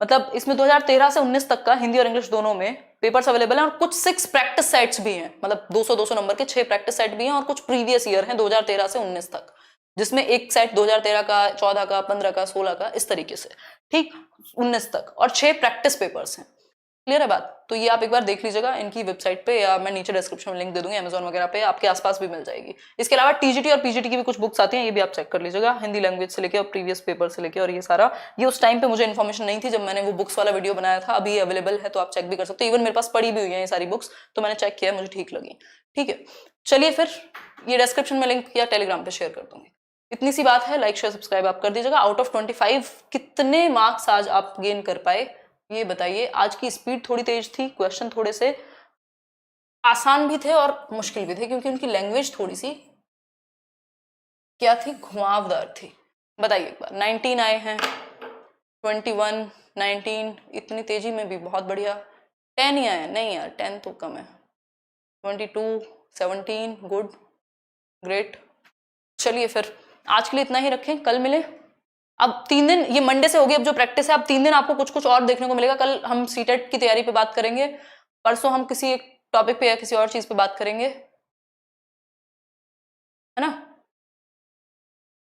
मतलब इसमें 2013 से 19 तक का हिंदी और इंग्लिश दोनों में पेपर्स अवेलेबल हैं, और कुछ 6 प्रैक्टिस सेट्स भी हैं, मतलब 200-200 नंबर के 6 प्रैक्टिस सेट भी हैं, और कुछ प्रीवियस ईयर हैं 2013 से 19 तक, जिसमें एक सेट 2013 का, 14 का, 15 का, 16 का, इस तरीके से, ठीक, 19 तक, और 6 प्रैक्टिस पेपर्स हैं। क्लियर है बात? तो ये आप एक बार देख लीजिएगा इनकी वेबसाइट पे, या मैं नीचे डिस्क्रिप्शन में लिंक दे दूंगी, अमेजोन वगैरह पे आपके आसपास भी मिल जाएगी। इसके अलावा TGT और PGT की भी कुछ बुक्स आती हैं, ये भी आप चेक कर लीजिएगा, हिंदी लैंग्वेज से लेके और प्रीवियस पेपर से लेके, और ये सारा, ये उस टाइम पे मुझे इन्फॉर्मेशन नहीं थी जब मैंने वो बुक्स वाला वीडियो बनाया था, अभी अवेलेबल है तो आप चेक भी कर सकते हो। इवन मेरे पास पड़ी भी हुई है ये सारी बुक्स, तो मैंने चेक किया, मुझे ठीक लगी। ठीक है, चलिए फिर ये डिस्क्रिप्शन में लिंक या टेलीग्राम पे शेयर कर दूंगी। इतनी सी बात है, लाइक शेयर सब्सक्राइब आप कर दीजिएगा। आउट ऑफ 25 कितने मार्क्स आज आप गेन कर पाए ये बताइए। आज की स्पीड थोड़ी तेज थी, क्वेश्चन थोड़े से आसान भी थे और मुश्किल भी थे, क्योंकि उनकी लैंग्वेज थोड़ी सी क्या थी, घुमावदार थी। बताइए एक बार। 19 आए हैं, 21, 19, इतनी तेजी में भी बहुत बढ़िया। 10 ही आए, नहीं यार 10 तो कम है। 22, 17, गुड, ग्रेट। चलिए फिर आज के लिए इतना ही रखें, कल मिले। अब 3 दिन, ये मंडे से होगी अब जो प्रैक्टिस है, अब 3 दिन आपको कुछ कुछ और देखने को मिलेगा। कल हम सीटेट की तैयारी पे बात करेंगे, परसों हम किसी एक टॉपिक पे या किसी और चीज पे बात करेंगे, है ना।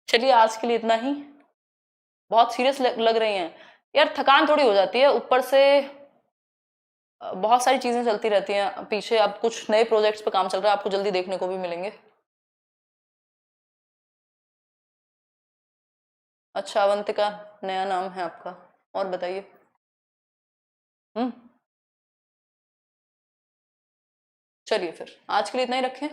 चलिए आज के लिए इतना ही। बहुत सीरियस लग रही हैं यार, थकान थोड़ी हो जाती है, ऊपर से बहुत सारी चीजें चलती रहती हैं पीछे। अब कुछ नए प्रोजेक्ट्स पे काम चल रहा है, आपको जल्दी देखने को भी मिलेंगे। अच्छा, अवंतिका नया नाम है आपका, और बताइए। चलिए फिर आज के लिए इतना ही रखें।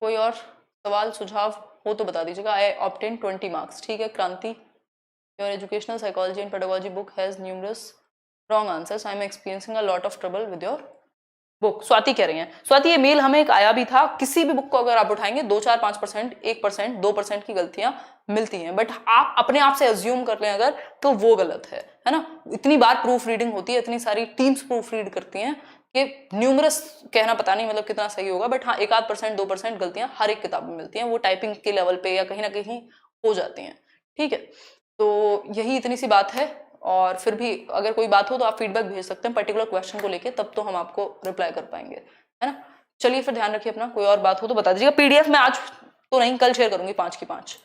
कोई और सवाल सुझाव हो तो बता दीजिएगा। आई ऑब्टेन 20 मार्क्स, ठीक है। क्रांति, your educational psychology and pedagogy book has numerous wrong answers, I am experiencing a lot of trouble with your book. Swati कह रही हैं, स्वाति ये मेल हमें एक आया भी था, किसी भी बुक को अगर आप उठाएंगे 2-4-5%, 1%, 2% की गलतियां मिलती हैं, बट आप अपने आप से अज्यूम कर लें अगर, तो वो गलत है ना। इतनी बार प्रूफ रीडिंग होती है, इतनी सारी टीम्स प्रूफ रीड करती हैं कि न्यूमरस कहना पता नहीं मतलब कितना सही होगा, बट हाँ 1-2% 2% गलतियां हर एक किताब में मिलती हैं, वो टाइपिंग के लेवल पे या कहीं ना कहीं हो जाती हैं। ठीक है, तो यही इतनी सी बात है। और फिर भी अगर कोई बात हो तो आप फीडबैक भेज सकते हैं पर्टिकुलर क्वेश्चन को लेके, तब तो हम आपको रिप्लाई कर पाएंगे, है ना। चलिए फिर ध्यान रखिए अपना, कोई और बात हो तो बता दीजिएगा। पीडीएफ में आज तो नहीं, कल शेयर करूंगी 5 की 5।